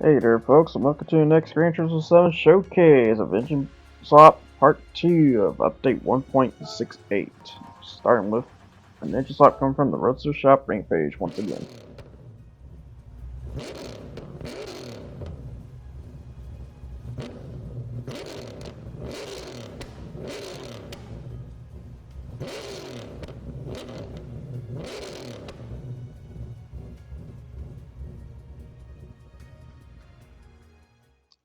Hey there folks, and welcome to the next GT7 Showcase of EngineSwap Part 2 of Update 1.68. Starting with an EngineSwap coming from the Roadster Shop ring page once again.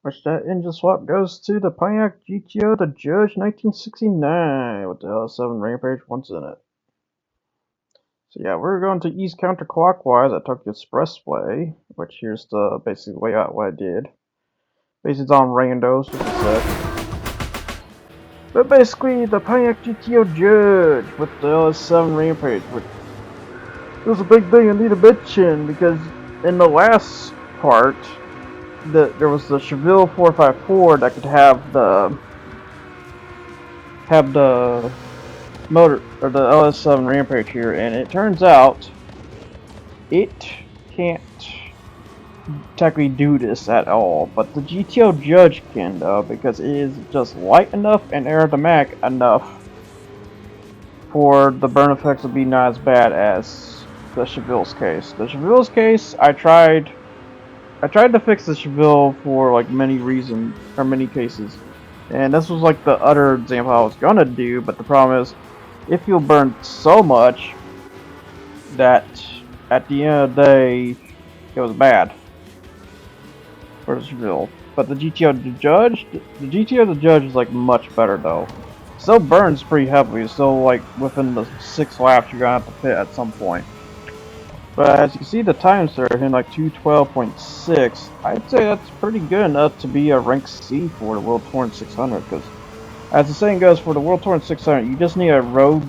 Which that EngineSwap goes to the Pontiac GTO, the Judge 1969, with the L7 Rampage once in it. So yeah, we're going to east counterclockwise at Tokyo Expressway, which here's the basic layout what I did. Based on randos, just a sec. But basically, the Pontiac GTO Judge with the LS7 Rampage, which was a big thing I need to mention because in the last part, there was the Chevelle 454 that could have the motor or the LS7 Rampage here, and it turns out it can't technically do this at all. But the GTO Judge can though, because it is just light enough and aerodynamic enough for the burn effects to be not as bad as the Chevelle's case. The Chevelle's case, I tried to fix the Chevelle for like many reasons or many cases, and this was like the other example I was gonna do. But the problem is, if you'll burn so much that at the end of the day, it was bad for the Chevelle. But the GTO the Judge is like much better though. Still burns pretty heavily. Still like within the 6 laps you're gonna have to pit at some point. But as you can see, the times are hitting like 212.6. I'd say that's pretty good enough to be a rank C for the World Touring 600. Because, as the saying goes, for the World Touring 600, you just need a road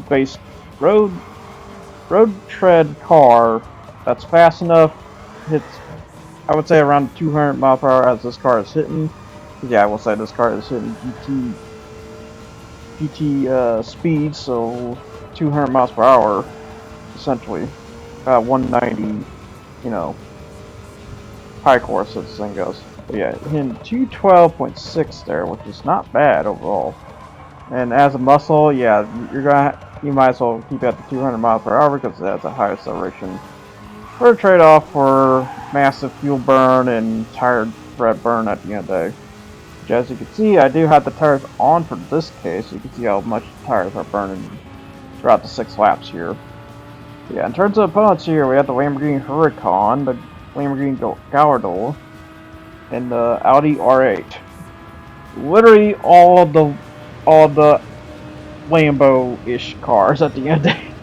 tread car that's fast enough. Hits, I would say, around 200 miles per hour as this car is hitting. Yeah, I will say this car is hitting GT speed, so 200 miles per hour, essentially. 190, you know, high course as this thing goes. But yeah, hitting 212.6 there, which is not bad overall. And as a muscle, yeah, you might as well keep it at the 200 miles per hour because it has a high acceleration. For a trade-off for massive fuel burn and tire thread burn at the end of the day. Which, as you can see, I do have the tires on for this case. You can see how much the tires are burning throughout the 6 laps here. Yeah, in terms of opponents here, we have the Lamborghini Huracan, the Lamborghini Gallardo, and the Audi R8. Literally all the Lambo-ish cars at the end of the day,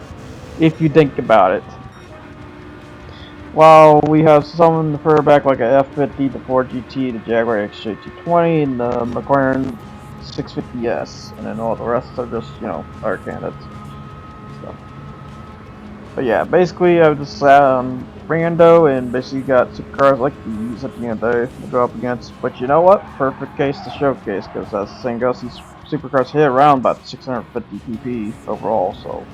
if you think about it. While we have some further back like a F50, the Ford GT, the Jaguar XJ220, and the McLaren 650S, and then all the rest are just, you know, other candidates. But yeah, basically I just rando and basically got supercars like these at the end of the day to go up against. But you know what? Perfect case to showcase because as the saying goes, these supercars hit around about 650 pp overall. So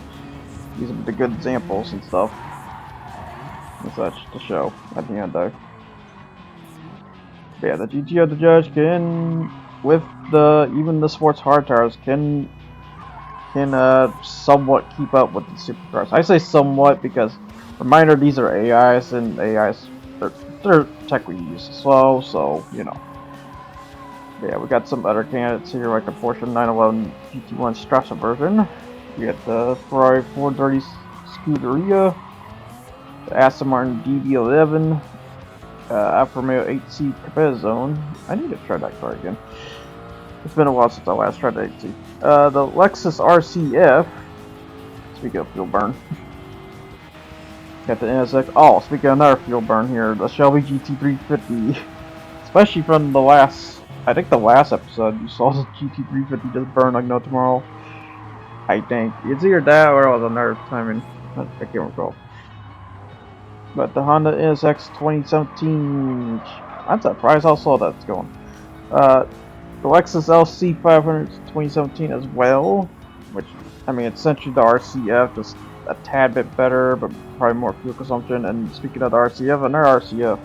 these are the good examples and stuff and such to show at the end of the day. But yeah, the GTO the Judge can, with even the sports hard tires, can somewhat keep up with the supercars. I say somewhat because, reminder, these are AIs, and AIs, they're technically used slow, so, you know. Yeah, we got some other candidates here, like the Porsche 911 GT1 Strasser version. We got the Ferrari 430 Scuderia, the Aston Martin DB11, Alfa Romeo 8C Capezone. I need to try that car again. It's been a while since I last tried the 8C. The Lexus RCF. Speaking of fuel burn. Got the NSX. Oh, speaking of another fuel burn here, the Shelby GT350. Especially from the last, I think the last episode, you saw the GT350 just burn like no tomorrow. I think. It's either that or it was another timing. I can't recall. But the Honda NSX 2017. I'm surprised how slow that's going. The Lexus LC 500 2017 as well, which, I mean, it's essentially the RCF, just a tad bit better, but probably more fuel consumption. And speaking of the RCF, another RCF.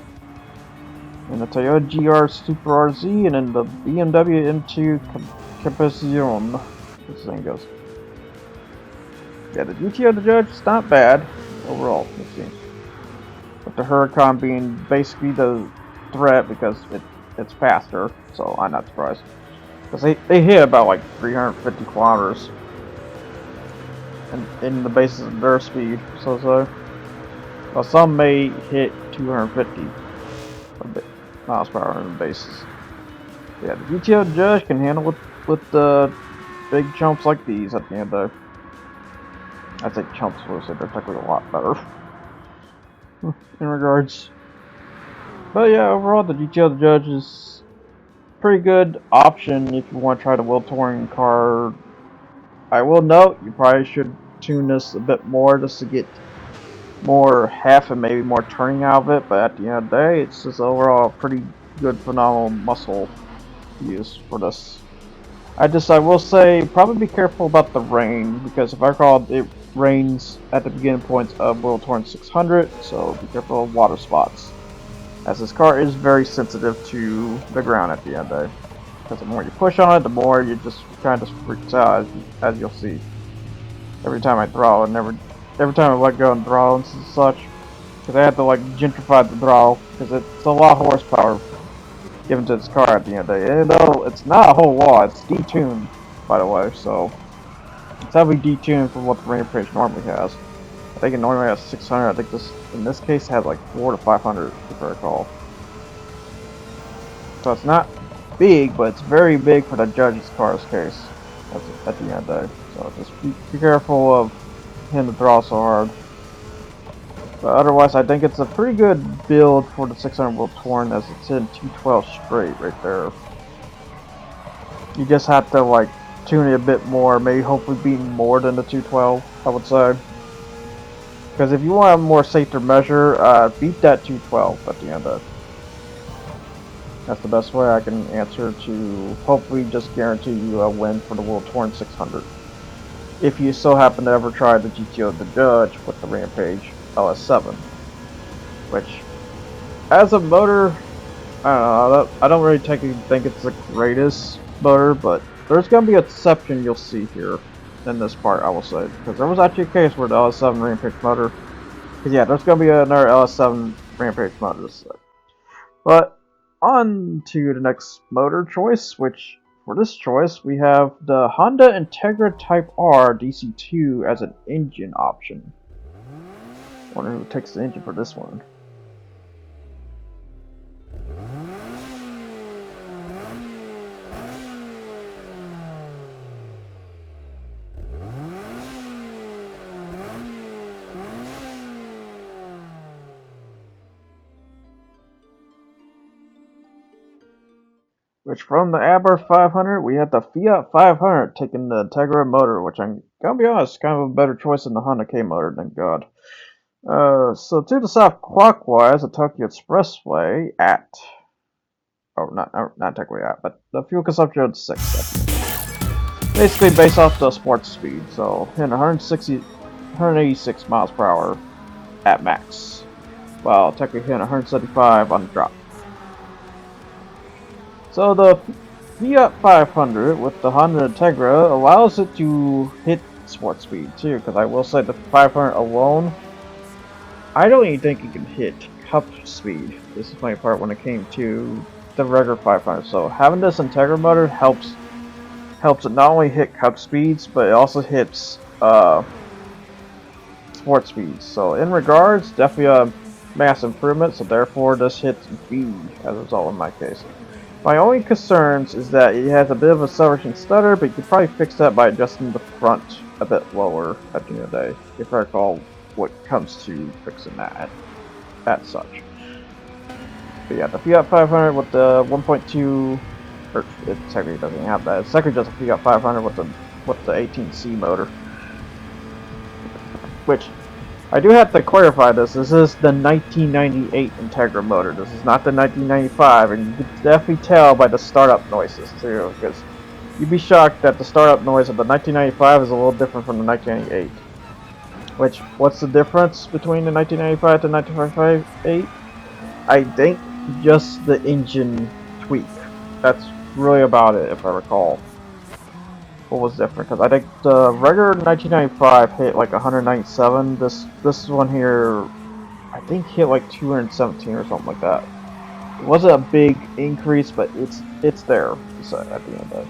and the Toyota GR Super RZ, and then the BMW M2 Capacion. This thing goes. Yeah, the GTO the Judge is not bad overall, it seems. With the Huracan being basically the threat because it's faster, so I'm not surprised. Because they hit about like 350 kilometers in the basis of their speed, so well, some may hit 250 miles per hour in the bases. Yeah, the GTO Judge can handle with the big chumps like these at the end though. I'd say chumps, so they're technically a lot better in regards. But yeah, overall the GTO the Judge is a pretty good option if you want to try the World Touring car. I will note you probably should tune this a bit more just to get more heft and maybe more turning out of it, but at the end of the day, it's just overall pretty good, phenomenal muscle use for this. I will say, probably be careful about the rain, because if I recall, it rains at the beginning points of World Touring 600, so be careful of water spots, as this car is very sensitive to the ground at the end of the day. Because the more you push on it, the more you just kind of freaks out, as you'll see. Every time I throttle, and every time I let go and throttle and such, because I have to like gentrify the throttle, because it's a lot of horsepower given to this car at the end of the day. And though it's not a whole lot, it's detuned, by the way, so it's heavily detuned from what the Rampage normally has. I think it normally has 600. I think this, in this case, has like 400 to 500, if I recall. So it's not big, but it's very big for the judge's car's case at the end of the day. So just be careful of hitting the throttle so hard. But otherwise, I think it's a pretty good build for the 600 World Touring, as it's in 212 straight right there. You just have to like tune it a bit more, maybe hopefully be more than the 212, I would say. Because if you want a more safer measure, beat that 212 at the end of it. That's the best way I can answer to hopefully just guarantee you a win for the World Touring 600. If you so happen to ever try the GTO the Judge with the Rampage LS7. Which, as a motor, I don't know, I don't really think it's the greatest motor, but there's going to be an exception you'll see here in this part, I will say. Because there was actually a case where the LS7 Rampage motor, because yeah, there's going to be another LS7 Rampage motor to say. But, on to the next motor choice, which, for this choice, we have the Honda Integra Type R DC2 as an engine option. Wonder who takes the engine for this one. Which from the Aber 500, we have the Fiat 500 taking the Integra motor, which I'm gonna be honest, kind of a better choice than the Honda K motor, thank God. So to the south clockwise, the Tokyo Expressway at, oh, not technically at, but the fuel consumption of 6. Basically based off the sports speed, so hitting 186 miles per hour at max, while technically hitting 175 on the drop. So the Fiat 500 with the Honda Integra allows it to hit sports speed too, because I will say the 500 alone, I don't even think it can hit cup speed. This is my part when it came to the regular 500. So having this Integra motor helps it not only hit cup speeds, but it also hits sports speeds. So in regards, definitely a mass improvement. So therefore, this hits B as a result in my case. My only concerns is that it has a bit of a acceleration stutter, but you could probably fix that by adjusting the front a bit lower at the end of the day, if I recall what comes to fixing that as such. But yeah, the Fiat 500 with the 1.2, or it technically doesn't have that. It's technically just a Fiat 500 with the 18C motor. Which, I do have to clarify this. This is the 1998 Integra motor. This is not the 1995, and you can definitely tell by the startup noises too, because you'd be shocked that the startup noise of the 1995 is a little different from the 1998. Which, what's the difference between the 1995 to 1958? I think just the engine tweak. That's really about it, if I recall. What was different? Because I think the regular 1995 hit like 197. This one here, I think hit like 217 or something like that. It wasn't a big increase, but it's there at the end of the day.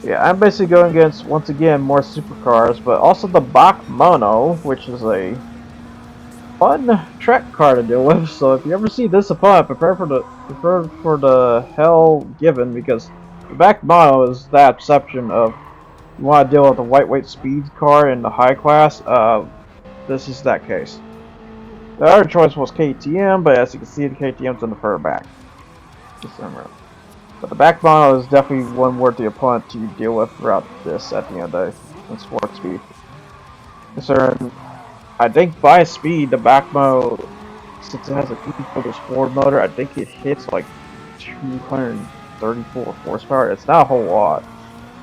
Yeah, I'm basically going against, once again, more supercars, but also the Bach Mono, which is a fun track car to deal with. So if you ever see this opponent, prepare for the hell given, because the Bach Mono is that exception of you want to deal with a lightweight speed car in the high class. This is that case. The other choice was KTM, but as you can see, the KTM's in the further back. But the Bach Mono is definitely one worthy opponent to deal with throughout this at the end of the day in sport speed. Considering, I think by speed, the Bach Mono, since it has a 50 Ford motor, I think it hits like 234 horsepower. It's not a whole lot,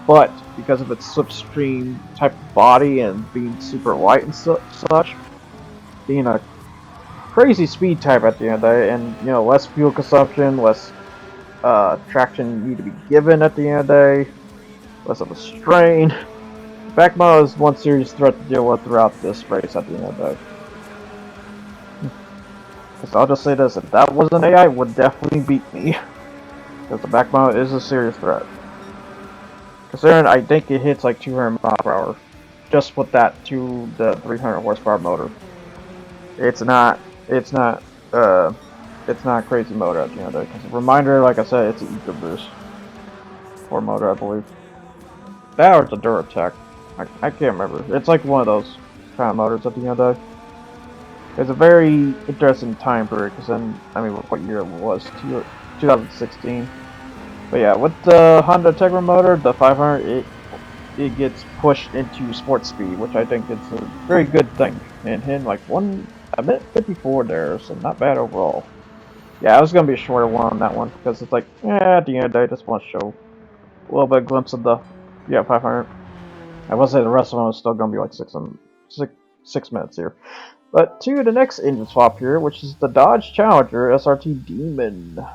but because of its slipstream type of body and being super light and such, being a crazy speed type at the end of the day, and you know, less fuel consumption, less traction need to be given at the end of the day, less of a strain. Bach Mono is one serious threat to deal with throughout this race at the end of the day. So I'll just say this, if that was an AI, it would definitely beat me. Because the Bach Mono is a serious threat. Considering I think it hits like 200 miles per hour. Just with that to the 300 horsepower motor. It's not a crazy motor at the end of the day. Because reminder, like I said, it's an EcoBoost. Or motor, I believe. That or it's a Duratec. I can't remember. It's like one of those kind of motors at the end of the day. It's a very interesting time period, because then, I mean, what year it was? 2016. But yeah, with the Honda Integra motor, the 500, it gets pushed into sports speed, which I think is a very good thing. And hitting like a minute 54 there, so not bad overall. Yeah, it was going to be a shorter one on that one, because it's like, at the end of the day, I just want to show a little bit of glimpse of the 500. I will say the rest of them is still going to be like 6 minutes here. But to the next engine swap here, which is the Dodge Challenger SRT Demon.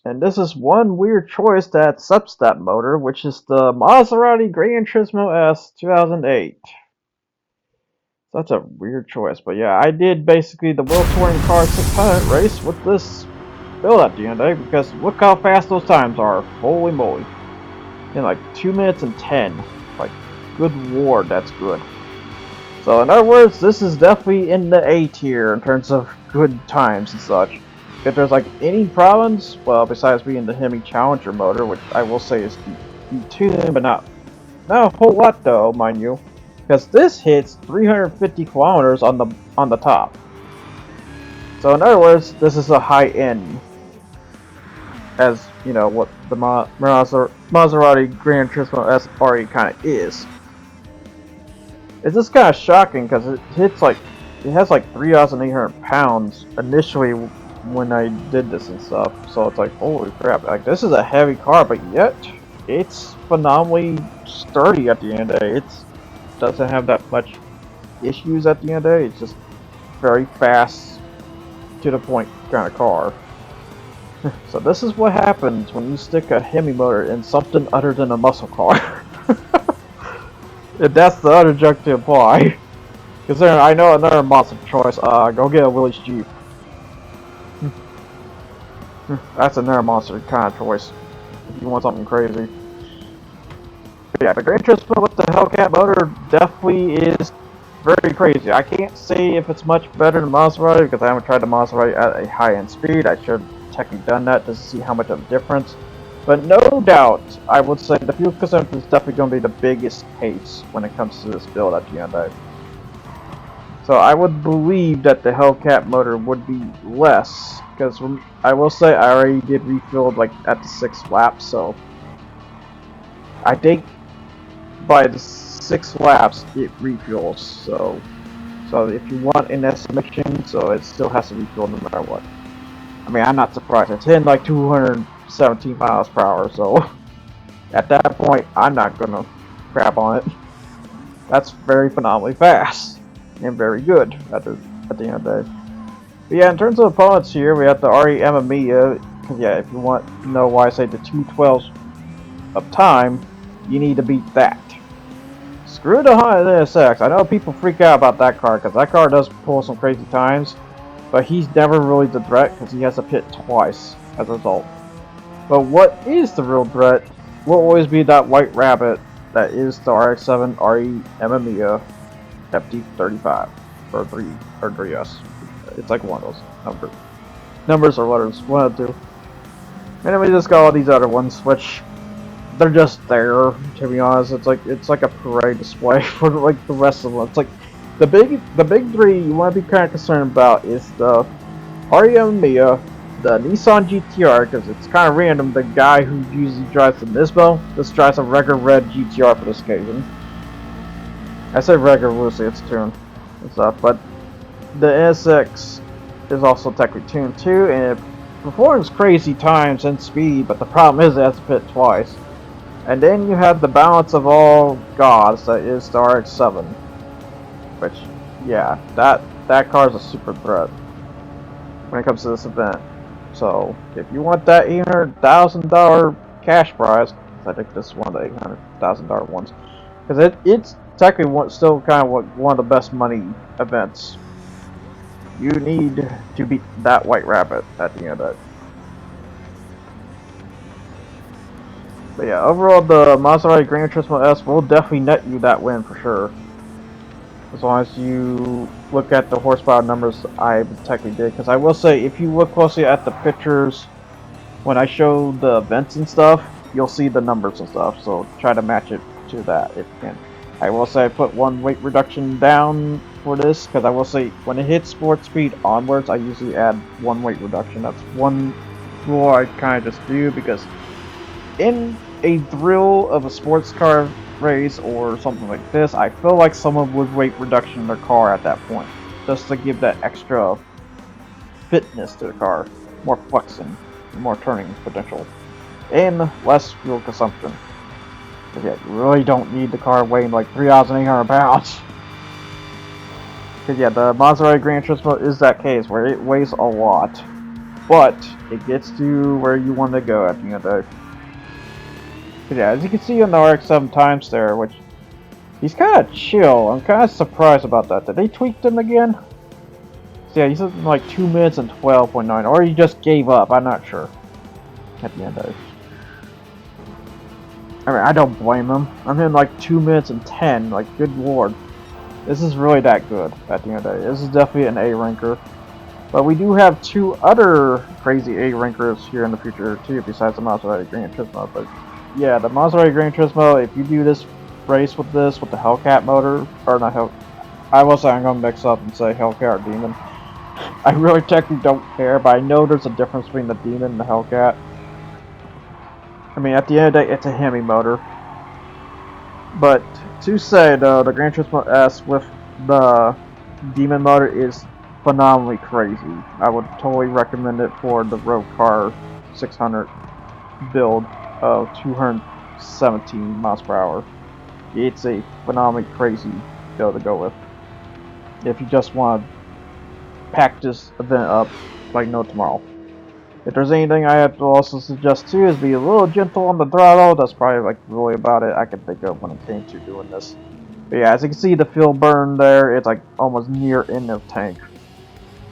And this is one weird choice that accepts that motor, which is the Maserati Gran Turismo S 2008. That's a weird choice, but yeah, I did basically the World Touring Car 600 race with this build at the end of the day, because look how fast those times are. Holy moly. In like 2 minutes and 10. Like, good lord, that's good. So in other words, this is definitely in the A tier in terms of good times and such. If there's like any problems, well, besides being the Hemi Challenger motor, which I will say is detuned, but not a whole lot though, mind you, because this hits 350 kilometers on the top. So in other words, this is a high end, as you know what the Maserati Gran Turismo SRE kind of is. It's just kind of shocking because it has like 3,800 pounds initially when I did this and stuff. So it's like, holy crap, like this is a heavy car, but yet it's phenomenally sturdy at the end of the day. It doesn't have that much issues at the end of the day. It's just very fast, to the point kind of car. So this is what happens when you stick a Hemi motor in something other than a muscle car. If that's the other joke to apply. Considering I know another monster choice, go get a Willys Jeep. That's another monster kind of choice. If you want something crazy. But yeah, the Gran Turismo with the Hellcat motor definitely is very crazy. I can't say if it's much better than Maserati because I haven't tried the Maserati at a high-end speed. I should have technically done that to see how much of a difference. But no doubt, I would say the fuel consumption is definitely going to be the biggest case when it comes to this build at the end of it. So I would believe that the Hellcat motor would be less, because I will say I already did refill like at the 6th lap, so I think by the 6 laps it refuels. So So if you want an estimation, so it still has to be fueled no matter what. I mean, I'm not surprised. It's hitting like 217 miles per hour, so at that point, I'm not gonna crap on it. That's very phenomenally fast and very good at the end of the day. But yeah, in terms of opponents here, we have the RE Mamiya. Yeah, if you want to know why I say the 212s of time, you need to beat that. Screw the Honda NSX. I know people freak out about that car because that car does pull some crazy times, but he's never really the threat because he has to pit twice as a result. But what is the real threat will always be that white rabbit that is the RX-7 RE Mamiya FT35 or 3S. It's like one of those numbers or letters, one of the two. And then we just got all these other ones, which they're just there. To be honest, it's like a parade display for like the rest of them. It's like the big three you want to be kind of concerned about is the REM Mia, the Nissan GTR, because it's kind of random. The guy who usually drives the Nismo just drives a regular red GTR for this occasion. I say regular loosely, it's tuned and stuff, but the NSX is also technically tuned too, and it performs crazy times and speed, but the problem is it has to pit twice. And then you have the balance of all gods, that is the RX-7, which, yeah, that car is a super threat when it comes to this event. So if you want that $800,000 cash prize, I think this is one of the $800,000 ones, because it's technically still kind of one of the best money events. You need to beat that white rabbit at the end of it. But yeah, overall, the Maserati Gran Turismo S will definitely net you that win for sure. As long as you look at the horsepower numbers I technically did. Because I will say, if you look closely at the pictures, when I show the events and stuff, you'll see the numbers and stuff. So try to match it to that if you can. I will say I put one weight reduction down for this. Because I will say, when it hits sport speed onwards, I usually add one weight reduction. That's one rule I kind of just do. Because in a thrill of a sports car race or something like this, I feel like someone would weight reduction their car at that point, just to give that extra fitness to the car, more flexing, more turning potential, and less fuel consumption. But yeah, you really don't need the car weighing like 3,800 pounds. Because yeah, the Maserati Gran Turismo is that case where it weighs a lot, but it gets to where you want to go at the end of the day. Yeah, as you can see on the RX-7 times there, which he's kind of chill. I'm kind of surprised about that. Did they tweak them again? So yeah, he's in like 2 minutes and 12.9, or he just gave up. I'm not sure. At the end of it. I mean, I don't blame him. I'm in like 2 minutes and 10. Like, good lord, this is really that good. At the end of it, this is definitely an A ranker. But we do have two other crazy A rankers here in the future too, besides the Maserati Gran Turismo. But yeah, the Maserati Gran Turismo, if you do this race with the Hellcat motor, or not Hell, I will say I'm going to mix up and say Hellcat or Demon. I really technically don't care, but I know there's a difference between the Demon and the Hellcat. I mean, at the end of the day, it's a Hemi motor. But to say though, the Gran Turismo S with the Demon motor is phenomenally crazy. I would totally recommend it for the Road Car 600 build of 217 miles per hour. It's a phenomenally crazy build to go with. If you just want to pack this event up like no tomorrow. If there's anything I have to also suggest too is be a little gentle on the throttle. That's probably like really about it I can think of when it came to doing this. But yeah, as you can see the fuel burn there, it's like almost near end of tank.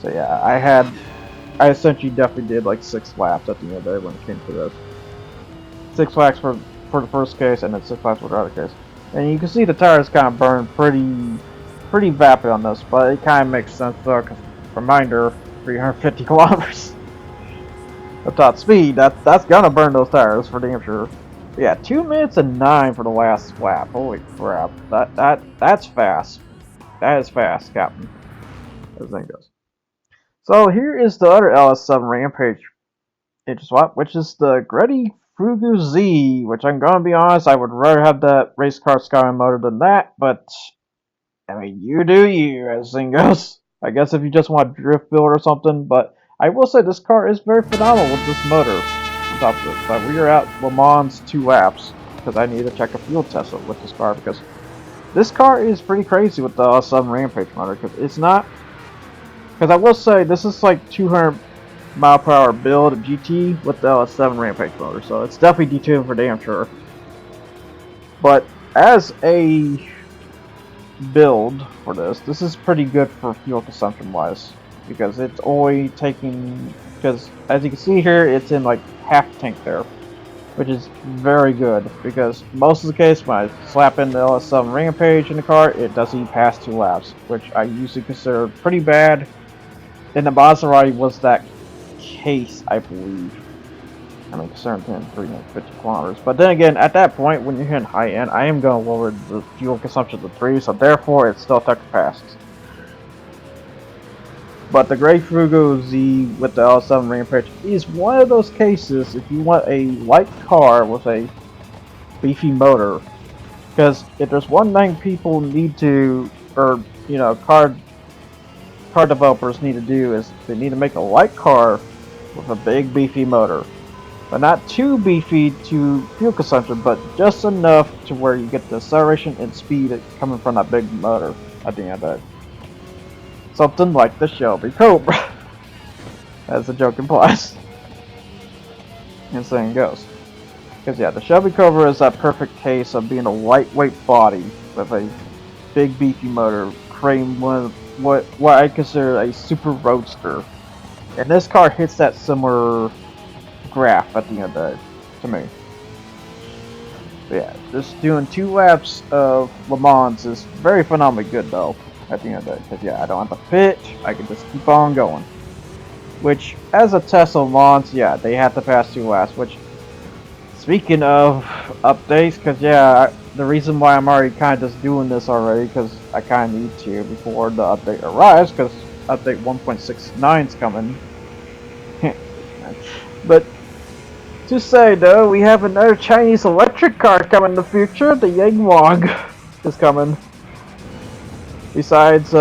So yeah, I essentially definitely did like 6 laps at the end of the day when it came to this. 6 laps for the first case, and then 6 laps for the other case. And you can see the tires kind of burn pretty vapid on this, but it kind of makes sense though, because reminder, 350 kilometers of top speed, that's gonna burn those tires for damn sure. But yeah, 2 minutes and 9 for the last lap. Holy crap, that's fast. That is fast, Captain. As the thing goes. So here is the other LS7 Rampage EngineSwap, which is the Greddy Fugu Z, which I'm gonna be honest, I would rather have that race car Skyline motor than that, but I mean, you do you, as the thing goes. I guess if you just want to drift build or something, but I will say this car is very phenomenal with this motor on top of it. But we are at Le Mans 2 laps because I need to check a fuel test with this car because this car is pretty crazy with the 7 Rampage motor because it's not. Because I will say this is like 200 mile per hour build GT with the 7 Rampage motor, so it's definitely detuned for damn sure. But as a build for this is pretty good for fuel consumption wise because it's only taking, because as you can see here it's in like half tank there, which is very good because most of the case when I slap in the LS7 Rampage in the car it doesn't even pass 2 laps, which I usually consider pretty bad, and the Maserati was that case I believe. I mean, considering 350 kilometers. But then again, at that point, when you're hitting high end, I am going to lower the fuel consumption to 3, so therefore it still took passes. But the Grey Fugo Z with the L7 Rampage is one of those cases if you want a light car with a beefy motor. Because if there's one thing people need to, or, you know, car developers need to do is they need to make a light car with a big beefy motor. But not too beefy to fuel consumption, but just enough to where you get the acceleration and speed coming from that big motor at the end of it. Something like the Shelby Cobra, as the joke implies. And saying goes. Because yeah, the Shelby Cobra is that perfect case of being a lightweight body with a big beefy motor, creating one of what I consider a super roadster. And this car hits that similar graph at the end of the day, to me. But yeah, just doing 2 laps of Le Mans is very phenomenally good though, at the end of the day. Because yeah, I don't have to pit, I can just keep on going. Which, as a test of Le Mans, yeah, they have to pass 2 laps, which, speaking of updates, because yeah, the reason why I'm already kind of just doing this already, because I kind of need to before the update arrives, because update 1.69 is coming. But to say though, we have another Chinese electric car coming in the future. The Yangwang is coming. Besides,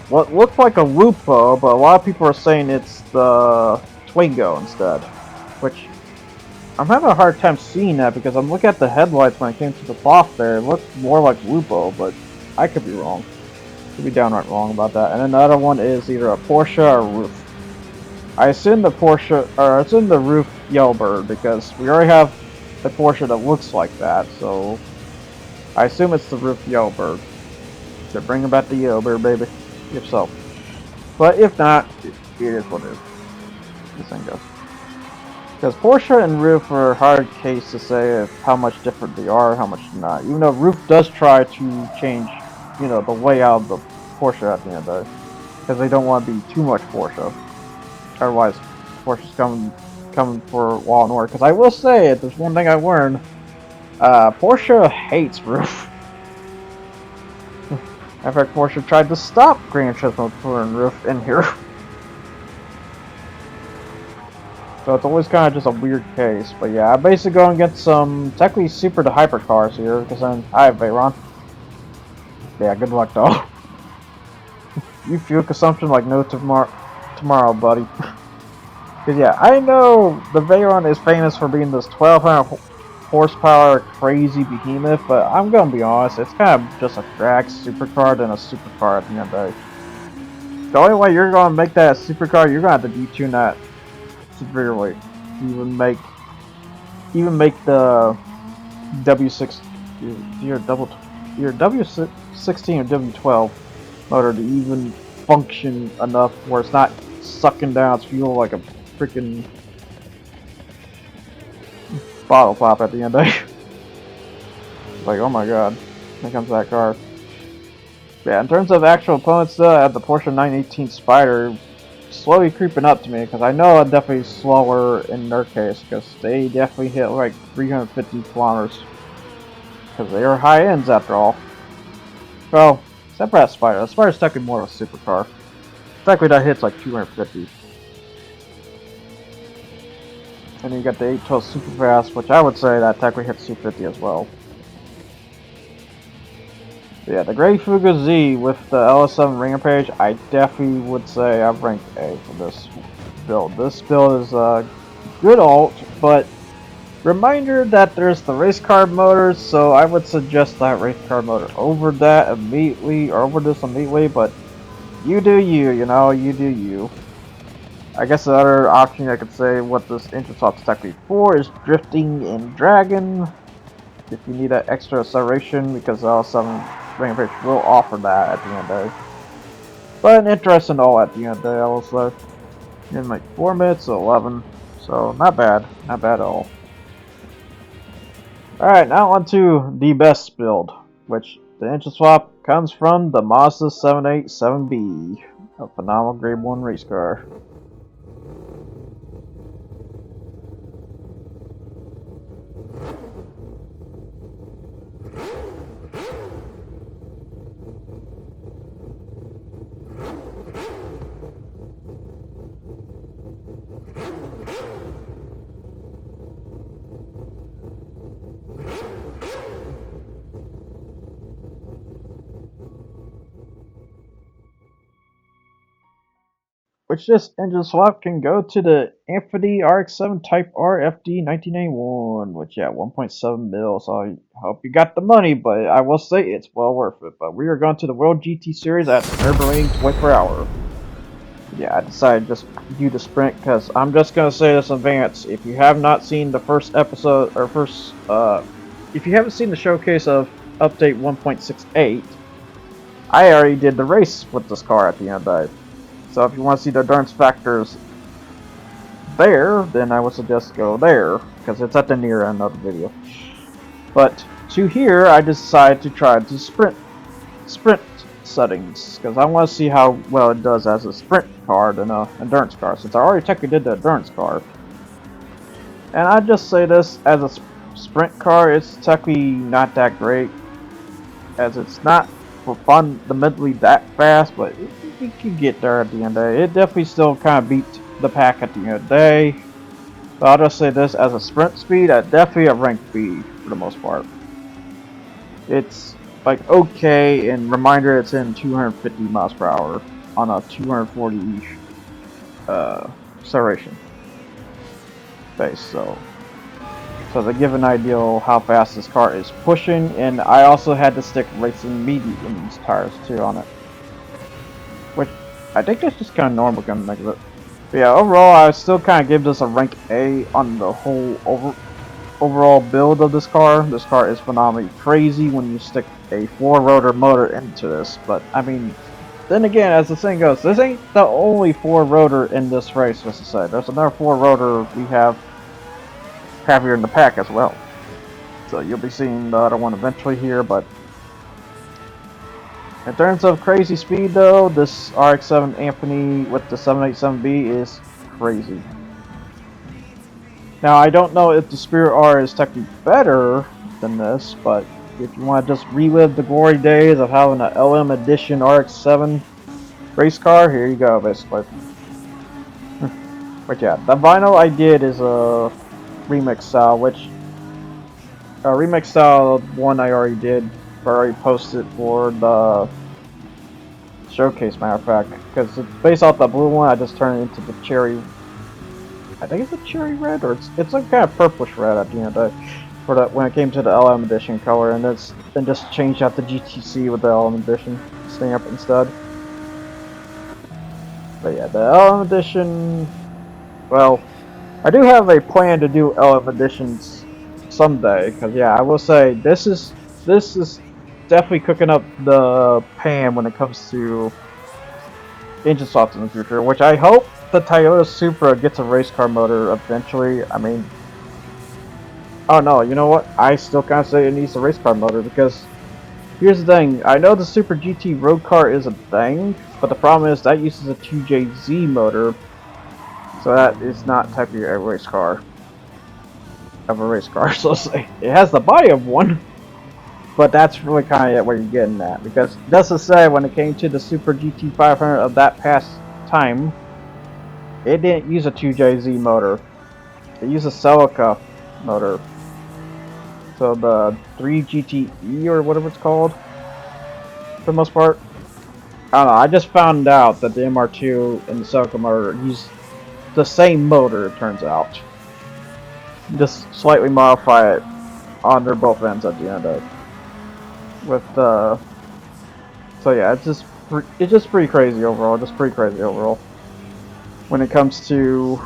what looked like a Lupo, but a lot of people are saying it's the Twingo instead. Which I'm having a hard time seeing that because I'm looking at the headlights when I came to the cloth there. It looked more like Lupo, but I could be wrong. Could be downright wrong about that. And another one is either a Porsche or a Roof. I assume the Porsche, or I assume the Roof Yellowbird because we already have a Porsche that looks like that, so I assume it's the Roof Yellowbird. They're bringing back the Yellowbird, baby. If so. But if not, it is what it is. This thing goes. Because Porsche and Roof are a hard case to say of how much different they are, how much not. Even though Roof does try to change, you know, the layout of the Porsche at the end of it. Because they don't want to be too much Porsche. Otherwise, Porsche's coming for Law and Order. Because I will say, if there's one thing I learned, Porsche hates Roof. In fact, Porsche tried to stop Gran Turismo putting Roof in here. So it's always kind of just a weird case. But yeah, I'm basically going to get some technically super to hyper cars here. Because then I have Veyron. Yeah, good luck though. You fuel consumption like no tomorrow, buddy. Because yeah, I know the Veyron is famous for being this 1200 horsepower crazy behemoth, but I'm gonna be honest, it's kind of just a drag supercar than a supercar at the end of the day. The only way you're gonna make that a supercar, you're gonna have to detune that severely. Even make the W6 your W16 or W12 motor to even function enough where it's not sucking down its fuel like a freaking bottle pop at the end of the day. Like, oh my god, here comes that car. Yeah, in terms of actual opponents though, I have the Porsche 918 Spider slowly creeping up to me, because I know I'm definitely slower in their case, because they definitely hit like 350 kilometers. Because they are high ends after all. Well, except for that Spider. The Spider's technically more of a supercar. Technically that hits like 250. And then you got the 812 Superfast, which I would say that technically hits 250 as well. Yeah, the Grey Fuga Z with the LS7 Rampage, I definitely would say I've ranked A for this build. This build is a good alt, but reminder that there's the race car motor, so I would suggest that race car motor over that immediately, or over this immediately, but you do you, you know, you do you. I guess the other option I could say what this EngineSwaps is technically for is drifting and dragon. If you need that extra acceleration, because L7 Rampage will offer that at the end of the day. But an interesting all at the end of the day, I will say. In like 4 minutes to 11, so not bad at all. Alright, now on to the best build, which the EngineSwap comes from the Mazda 787B, a phenomenal grade 1 race car. Which this EngineSwap can go to the Infiniti RX-7 Type R FD 1991, which yeah, 1.7 mil. So I hope you got the money, but I will say it's well worth it. But we are going to the World GT Series at Nürburgring 24-hour. Yeah, I decided just do the sprint because I'm just gonna say this in advance. If you have not seen the first episode or if you haven't seen the showcase of update 1.68, I already did the race with this car at the end of it. So if you want to see the endurance factors there, then I would suggest go there, because it's at the near end of the video. But to here, I decided to try the sprint settings, because I want to see how well it does as a sprint car than an endurance car, since I already technically did the endurance car. And I just say this, as a sprint car, it's technically not that great, as it's not fundamentally that fast, but you can get there at the end of the day. It definitely still kind of beat the pack at the end of the day. But I'll just say this, as a sprint speed, I definitely have ranked B for the most part. It's like okay, and reminder it's in 250 miles per hour on a 240 acceleration base, so to give an idea of how fast this car is pushing. And I also had to stick racing mediums tires too on it, which I think that's just kind of normal kind of make it. But yeah, overall I still kind of give this a rank A on the whole overall build of this car. This car is phenomenally crazy when you stick a 4-rotor motor into this, but I mean, then again, as the saying goes, this ain't the only 4-rotor in this race, as I said. There's another 4-rotor we have heavier in the pack as well. So you'll be seeing the other one eventually here, but in terms of crazy speed though, this RX-7 Infiniti with the 787B is crazy. Now I don't know if the Spirit R is technically better than this, but if you want to just relive the glory days of having an LM edition RX-7 race car, here you go basically. But yeah, the vinyl I did is a remix style, which remix style one I already did, I already posted for the showcase, matter of fact, because it's based off the blue one. I just turned it into the cherry, I think it's a cherry red, or it's like kind of purplish red at the end of the day, for that when it came to the LM edition color, and then just changed out the GTC with the LM edition stamp instead. But yeah, the LM edition, well, I do have a plan to do LM editions someday, because yeah, I will say this is definitely cooking up the pan when it comes to EngineSwaps in the future, which I hope the Toyota Supra gets a race car motor eventually. I mean, oh no, you know what? I still kind of say it needs a race car motor, because here's the thing. I know the Super GT road car is a thing, but the problem is that uses a 2JZ motor. So that is not technically a race car. So to say. It has the body of one, but that's really kind of what you're getting at. Because just to say, when it came to the Super GT 500 of that past time, it didn't use a 2JZ motor. It used a Celica motor. So the 3GTE or whatever it's called. for the most part. I don't know, I just found out that the MR2 and the Celica motor use the same motor, it turns out. Just slightly modify it on their both ends at the end of it. With so yeah, it's just pretty crazy overall. Just pretty crazy overall. When it comes to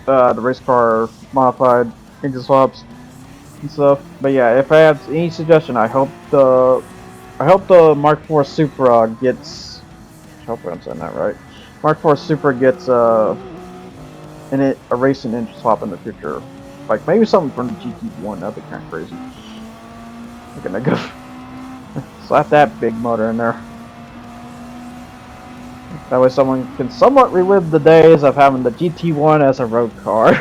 the race car modified EngineSwaps and stuff. But yeah, if I have any suggestion, I hope the Mark IV Supra gets. I hope I'm saying that right. Mark IV Supra gets a racing EngineSwap in the future. Like maybe something from the GT1. That'd be kind of crazy. Look at that. Slap that big motor in there. That way someone can somewhat relive the days of having the GT1 as a road car.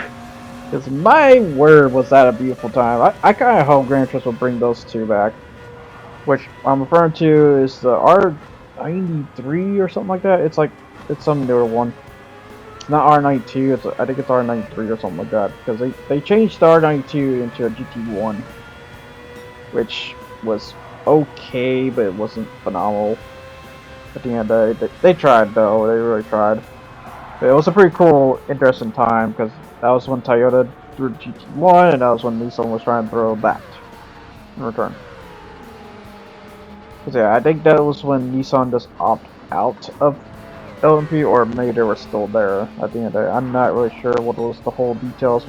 Because my word, was that a beautiful time. I kind of hope Gran Turismo will bring those two back. Which I'm referring to is the R93 or something like that. It's some newer one. It's not R92, I think it's R93 or something like that. Because they changed the R92 into a GT1. Which was okay, but it wasn't phenomenal. At the end of the day, they tried though. They really tried. But it was a pretty cool, interesting time because that was when Toyota threw GT1, and that was when Nissan was trying to throw that in return. Cause yeah, I think that was when Nissan just opted out of LMP, or maybe they were still there at the end of the day. I'm not really sure what was the whole details.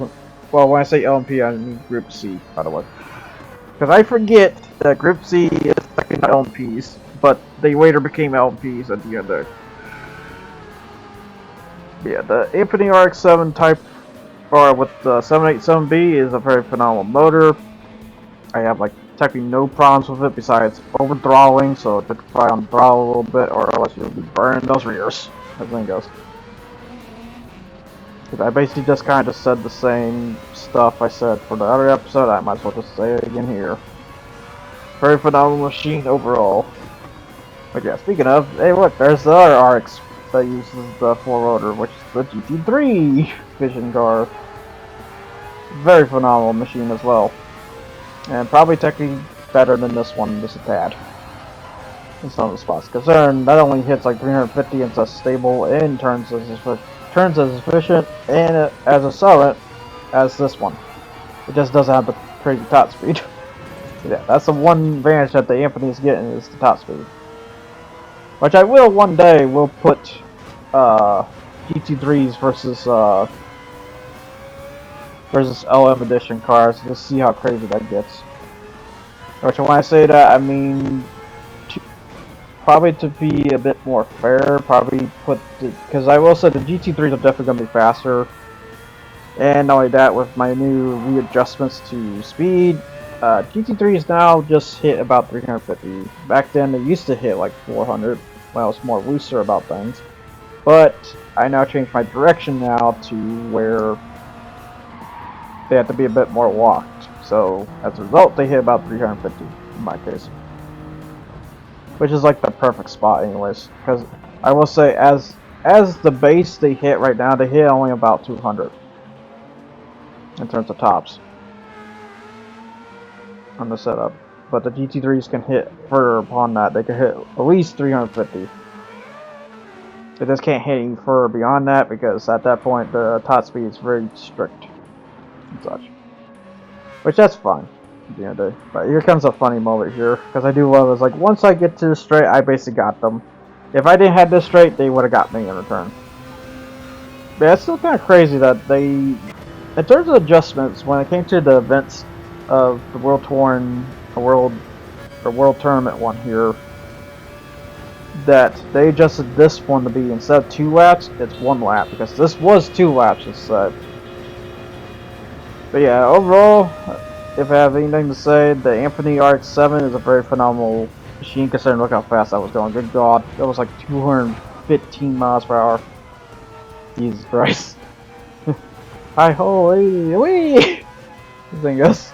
Well, when I say LMP, I mean Group C, by the way. Because I forget that Group C is technically not LMPs, but they later became LMPs at the end of the day. Yeah, the Infiniti RX-7 Type R with the 787B is a very phenomenal motor. I have like technically no problems with it besides over throttling, so it took try on throttle a little bit, or else you'll be burning those rears. Everything goes. Because I basically just kind of said the same stuff I said for the other episode. I might as well just say it again here. Very phenomenal machine overall. But yeah, speaking of, hey look, there's the other RX that uses the 4-rotor, which is the GT3 vision car. Very phenomenal machine as well. And probably technically better than this one, just a tad. In some of the spots. Because that only hits like 350 and it's stable and turns as efficient and as accelerant as this one. It just doesn't have the crazy top speed. Yeah, that's the one advantage that the Infiniti is getting, is the top speed. Which I will one day will put GT3s versus LM edition cars to see how crazy that gets. Which when I say that, I mean probably to be a bit more fair, probably put because I will say the GT3s are definitely gonna be faster. And not only that, with my new readjustments to speed, GT3s now just hit about 350. Back then they used to hit like 400 when I was more looser about things. But I now changed my direction now to where they have to be a bit more locked. So as a result, they hit about 350 in my case. Which is like the perfect spot anyways. Because I will say as the base they hit right now, they hit only about 200. In terms of tops. On the setup. But the GT3s can hit further upon that. They can hit at least 350. They just can't hit any further beyond that because at that point the top speed is very strict and such. Which that's fine at the end of the day. But here comes a funny moment here because I do love it. It's like once I get to the straight, I basically got them. If I didn't have this straight, they would have got me in return. But it's still kind of crazy that they, in terms of adjustments, when it came to the events of the World Tour and the World Tournament one here, that they adjusted this one to be, instead of 2 laps, it's 1 lap, because this was 2 laps instead. But yeah, overall, if I have anything to say, the Infiniti RX-7 is a very phenomenal machine, considering look how fast I was going. Good God, that was like 215 miles per hour. Jesus Christ. Hi holy wee! This thing goes.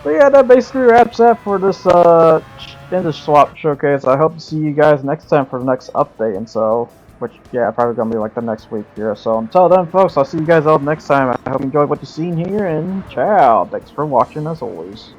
But yeah, that basically wraps up for this EngineSwaps showcase. I hope to see you guys next time for the next update, and so, which yeah, probably gonna be like the next week here. So until then, folks, I'll see you guys all next time. I hope you enjoyed what you've seen here, and ciao. Thanks for watching as always.